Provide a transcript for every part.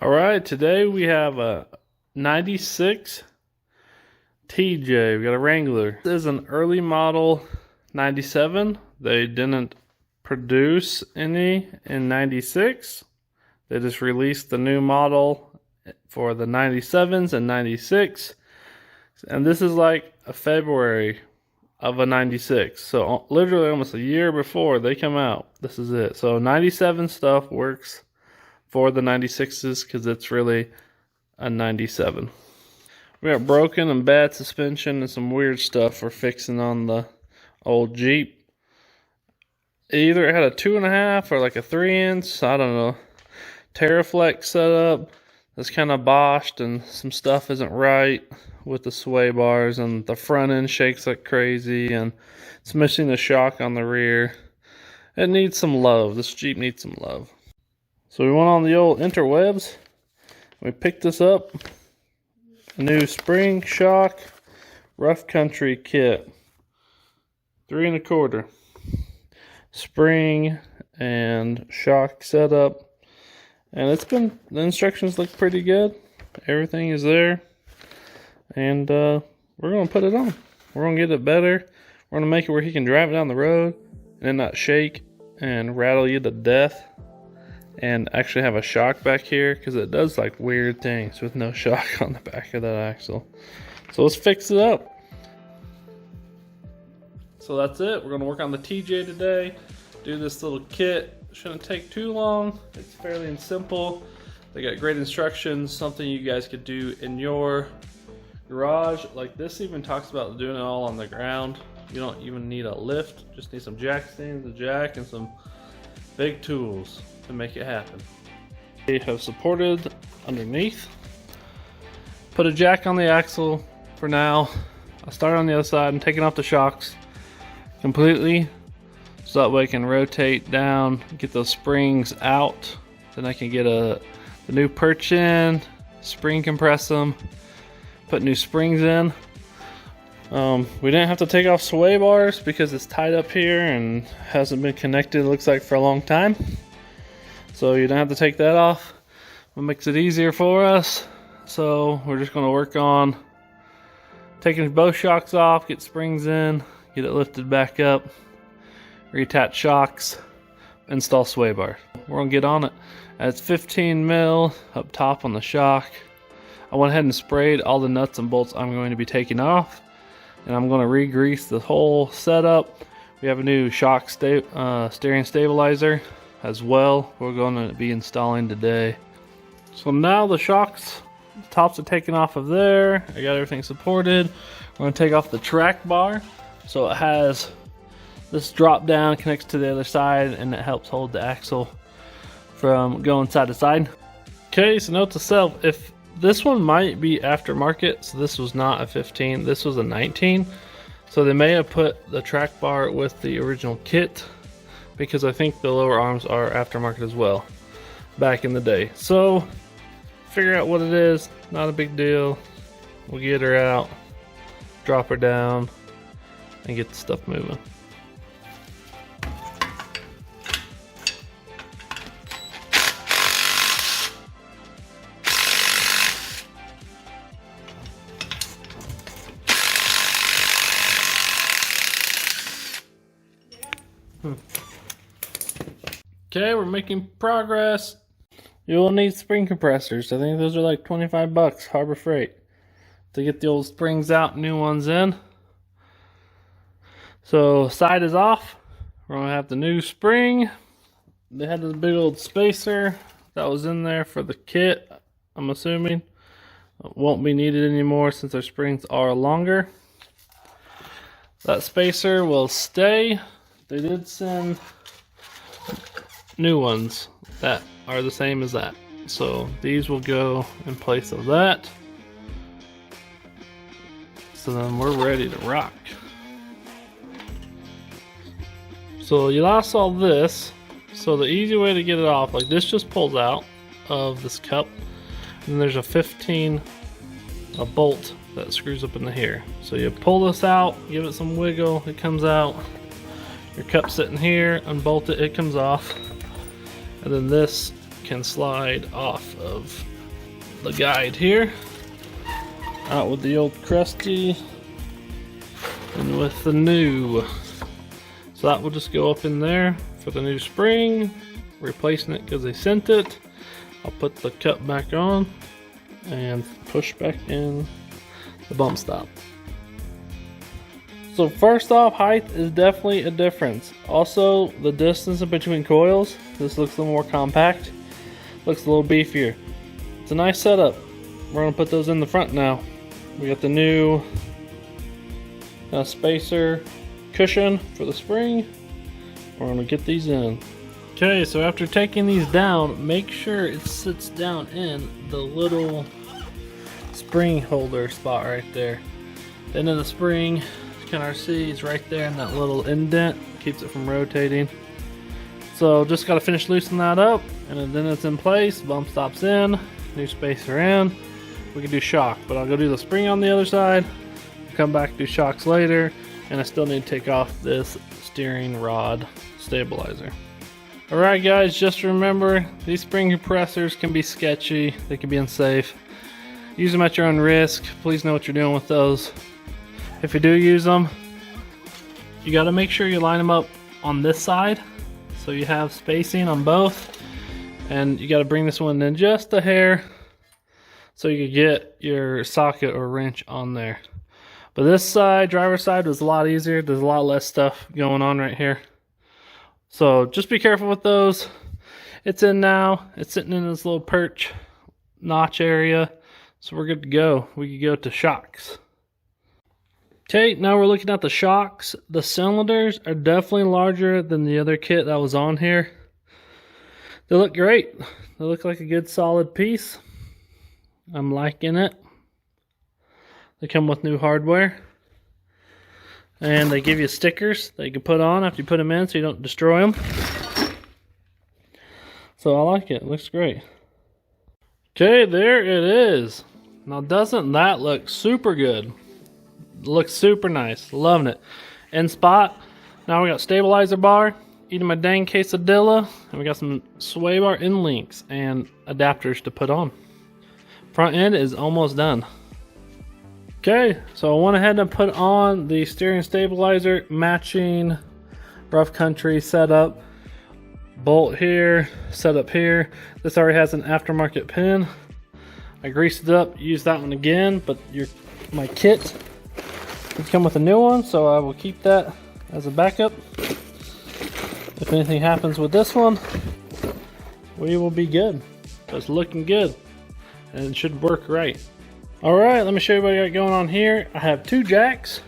All right, today we have a 96 TJ. We got a Wrangler. This is an early model 97. They didn't produce any in 96. They just released the new model for the 97s and 96. And this is like a February of a 96. So literally almost a year before they come out. This is it. So 97 stuff works for the 96s because it's really a 97. We got broken and bad suspension and some weird stuff we're fixing on the old Jeep. Either it had a 2.5 or like a 3-inch, I don't know, Terraflex setup that's kind of boshed, and some stuff isn't right with the sway bars, and the front end shakes like crazy, and it's missing the shock on the rear. It needs some love. This Jeep needs some love. So we went on the old interwebs. We picked this up. A new spring shock rough country kit. 3 1/4. Spring and shock setup. And the instructions look pretty good. Everything is there. And we're going to put it on. We're going to get it better. We're going to make it where he can drive it down the road and then not shake and rattle you to death. And actually have a shock back here, because it does like weird things with no shock on the back of that axle. So let's fix it up. So that's it. We're going to work on the TJ today. Do this little kit. Shouldn't take too long. It's fairly simple. They got great instructions. Something you guys could do in your garage. Like this even talks about doing it all on the ground. You don't even need a lift. Just need some jack stands, a jack, and some big tools to make it happen. They have supported underneath. Put a jack on the axle for now. I'll start on the other side and taking off the shocks completely, so that way I can rotate down, get those springs out. Then I can get the new perch in, spring compress them, put new springs in. We didn't have to take off sway bars because it's tied up here and hasn't been connected, it looks like, for a long time. So you don't have to take that off. It makes it easier for us. So we're just going to work on taking both shocks off, get springs in, get it lifted back up, reattach shocks, install sway bar. We're going to get on it. It's 15 mil up top on the shock. I went ahead and sprayed all the nuts and bolts I'm going to be taking off. And I'm going to re-grease the whole setup. We have a new shock steering stabilizer as well. We're going to be installing today. So now the shocks, the tops are taken off of there. I got everything supported. We're going to take off the track bar. So it has this drop down, connects to the other side, and it helps hold the axle from going side to side. Okay, so note to self, if this one might be aftermarket, so this was not a 15, this was a 19. So they may have put the track bar with the original kit, because I think the lower arms are aftermarket as well, back in the day. So figure out what it is, not a big deal. We'll get her out, drop her down, and get the stuff moving. Okay, we're making progress. You will need spring compressors. I think those are like 25 bucks, Harbor Freight, to get the old springs out, new ones in. So side is off. We're gonna have the new spring. They had this big old spacer that was in there for the kit, I'm assuming. It won't be needed anymore since their springs are longer. That spacer will stay. They did send new ones that are the same as that, so these will go in place of that. So then we're ready to rock. So you lost all this, so the easy way to get it off, like this, just pulls out of this cup, and then there's a bolt that screws up into here. So you pull this out, give it some wiggle, it comes out. Your cup's sitting here, unbolt it, it comes off. And then this can slide off of the guide here. Out with the old crusty and with the new. So that will just go up in there for the new spring, replacing it because they sent it. I'll put the cup back on and push back in the bump stop. So first off, height is definitely a difference. Also, the distance in between coils. This looks a little more compact. Looks a little beefier. It's a nice setup. We're gonna put those in the front now. We got the new spacer cushion for the spring. We're gonna get these in. Okay, so after taking these down, make sure it sits down in the little spring holder spot right there. The end of the spring, you can see it's right there in that little indent. Keeps it from rotating. So just gotta finish loosening that up, and then it's in place. Bump stops in, new spacer in. We can do shock, but I'll go do the spring on the other side, come back, do shocks later, and I still need to take off this steering rod stabilizer. Alright guys, just remember, these spring compressors can be sketchy, they can be unsafe. Use them at your own risk. Please know what you're doing with those. If you do use them, you got to make sure you line them up on this side so you have spacing on both, and you got to bring this one in just a hair so you can get your socket or wrench on there. But this side, driver's side, was a lot easier. There's a lot less stuff going on right here. So just be careful with those. It's in now. It's sitting in this little perch notch area. So we're good to go. We can go to shocks. Okay, now we're looking at the shocks. The cylinders are definitely larger than the other kit that was on here. They look great. They look like a good solid piece. I'm liking it. They come with new hardware. And they give you stickers that you can put on after you put them in so you don't destroy them. So I like it. It looks great. Okay, there it is. Now doesn't that look super good? It looks super nice. Loving it. In spot. Now we got stabilizer bar. Eating my dang quesadilla. And we got some sway bar end links and adapters to put on. Front end is almost done. Okay, so I went ahead and put on the steering stabilizer matching rough country setup. Bolt here, setup here. This already has an aftermarket pin. I greased it up, used that one again, but my kit would come with a new one, so I will keep that as a backup. If anything happens with this one, we will be good. It's looking good, and it should work right. Alright, let me show you what I got going on here. I have two jacks.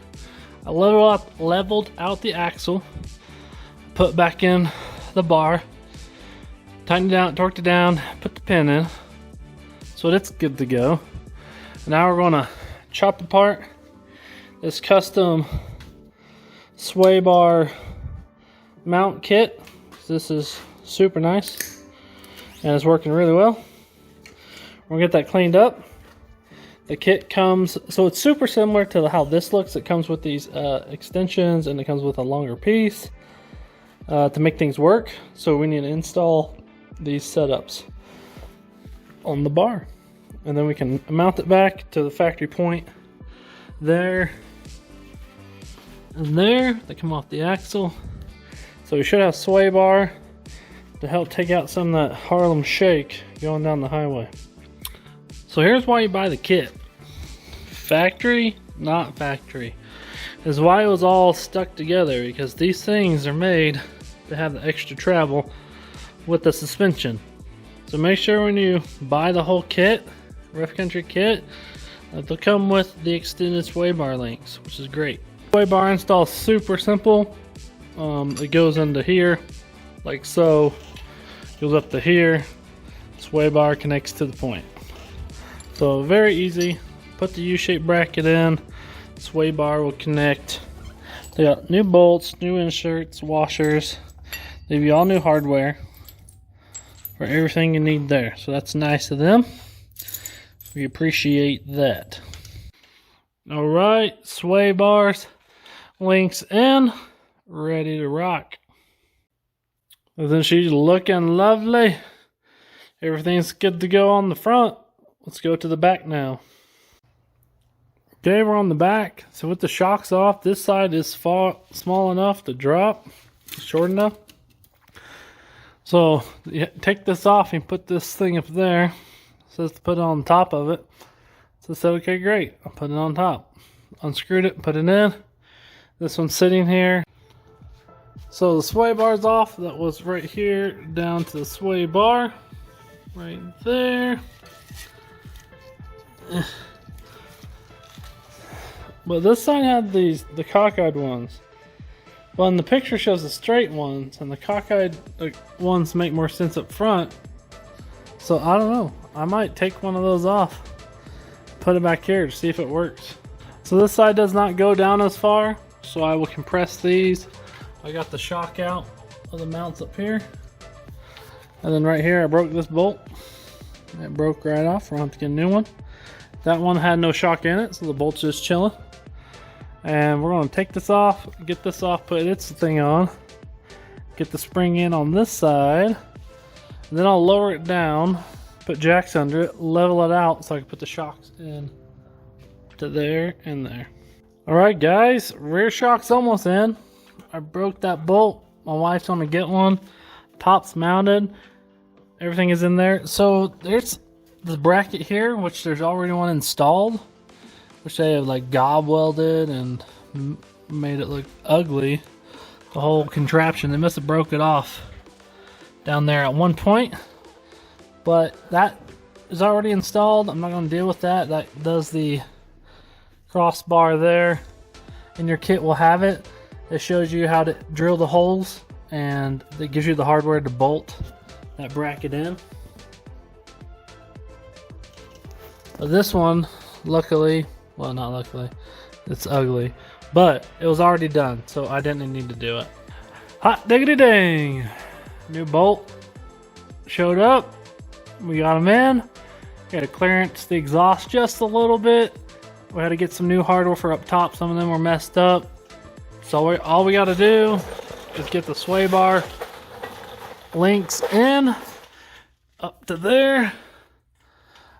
I leveled out the axle, put back in the bar, tightened it down, torqued it down, put the pin in, so it's good to go. Now we're going to chop apart this custom sway bar mount kit. This is super nice and it's working really well. We're going to get that cleaned up. The kit comes, so it's super similar to how this looks. It comes with these extensions, and it comes with a longer piece to make things work. So we need to install these setups on the bar, and then we can mount it back to the factory point there and there. They come off the axle. So we should have sway bar to help take out some of that Harlem shake going down the highway. So here's why you buy the kit. Factory, not factory. Is why it was all stuck together, because these things are made to have the extra travel with the suspension. So make sure when you buy the whole kit, rough country kit, they'll come with the extended sway bar links, which is great. Sway bar install is super simple. It goes into here, like so. Goes up to here. Sway bar connects to the point. So very easy. Put the U-shaped bracket in. Sway bar will connect. They got new bolts, new inserts, washers. They give you all new hardware for everything you need there. So that's nice of them. We appreciate that. Alright, sway bars, links in, ready to rock. And then she's looking lovely. Everything's good to go on the front. Let's go to the back now. Okay, we're on the back. So with the shocks off, this side is small enough to drop, short enough. So you take this off and put this thing up there. It says to put it on top of it. So I said, okay, great. I'll put it on top. Unscrewed it, put it in. This one's sitting here. So the sway bar's off. That was right here down to the sway bar. Right there. But this side had the cockeyed ones. Well, and the picture shows the straight ones, and the cockeyed ones make more sense up front. So I don't know. I might take one of those off, put it back here to see if it works. So this side does not go down as far, so I will compress these. I got the shock out of the mounts up here. And then right here I broke this bolt. It broke right off. We'll have to get a new one. That one had no shock in it, so the bolt's just chilling. And we're going to take this off, get this off, put its thing on. Get the spring in on this side. And then I'll lower it down, put jacks under it, level it out so I can put the shocks in to there and there. Alright guys, rear shock's almost in. I broke that bolt. My wife's going to get one. Top's mounted. Everything is in there. So there's the bracket here, which there's already one installed, which they have like gob welded and made it look ugly. The whole contraption, they must have broke it off down there at one point, but that is already installed. I'm not going to deal with that. That does the crossbar there, and your kit will have it. It shows you how to drill the holes, and it gives you the hardware to bolt that bracket in. But this one, luckily, well, not luckily, it's ugly, but it was already done, so I didn't need to do it. Hot diggity dang! New bolt showed up. We got them in. Got to clearance the exhaust just a little bit. We had to get some new hardware for up top. Some of them were messed up. So all we got to do is get the sway bar links in up to there,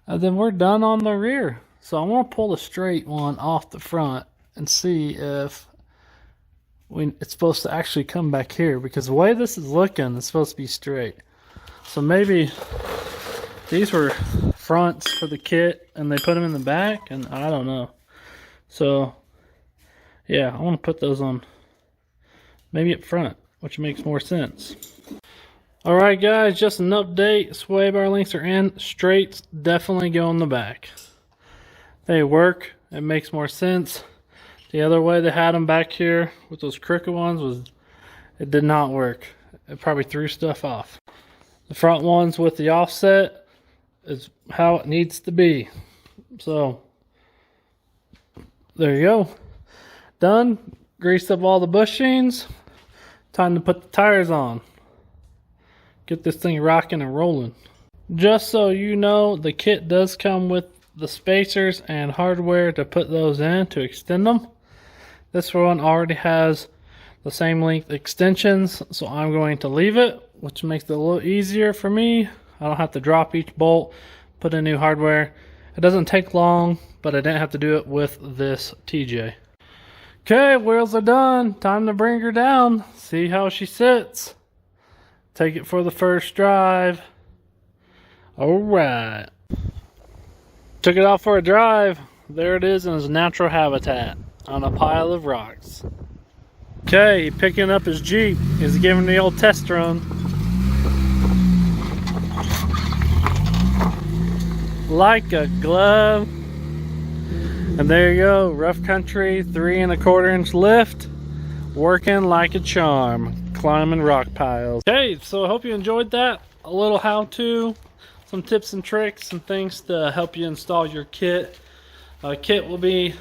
and then we're done on the rear. So I'm going to pull the straight one off the front and see if it's supposed to actually come back here, because the way this is looking, it's supposed to be straight. So maybe these were fronts for the kit and they put them in the back, and I don't know. So yeah, I want to put those on maybe up front, which makes more sense. Alright guys, just an update. Sway bar links are in. Straights definitely go in the back. They work. It makes more sense. The other way they had them back here with those crooked ones it did not work. It probably threw stuff off. The front ones with the offset is how it needs to be. So there you go. Done. Greased up all the bushings. Time to put the tires on. Get this thing rocking and rolling. Just so you know, the kit does come with the spacers and hardware to put those in to extend them. This one already has the same length extensions, so I'm going to leave it, which makes it a little easier for me. I don't have to drop each bolt, put in new hardware. It doesn't take long, but I didn't have to do it with this TJ. Okay, wheels are done. Time to bring her down. See how she sits. Take it for the first drive. Alright. Took it out for a drive. There it is in its natural habitat on a pile of rocks. Okay, picking up his Jeep. He's giving the old test run. Like a glove. And there you go, rough country, 3 1/4 inch lift, working like a charm, climbing rock piles. Okay, so I hope you enjoyed that. A little how-to, some tips and tricks and things to help you install your kit. Kit will be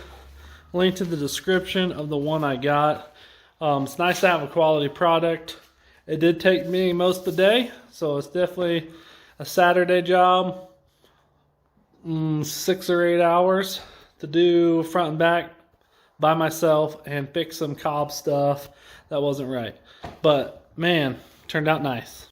linked to the description of the one I got. It's nice to have a quality product. It did take me most of the day, so it's definitely a Saturday job. 6 or 8 hours to do front and back by myself and fix some cob stuff that wasn't right. But man, turned out nice.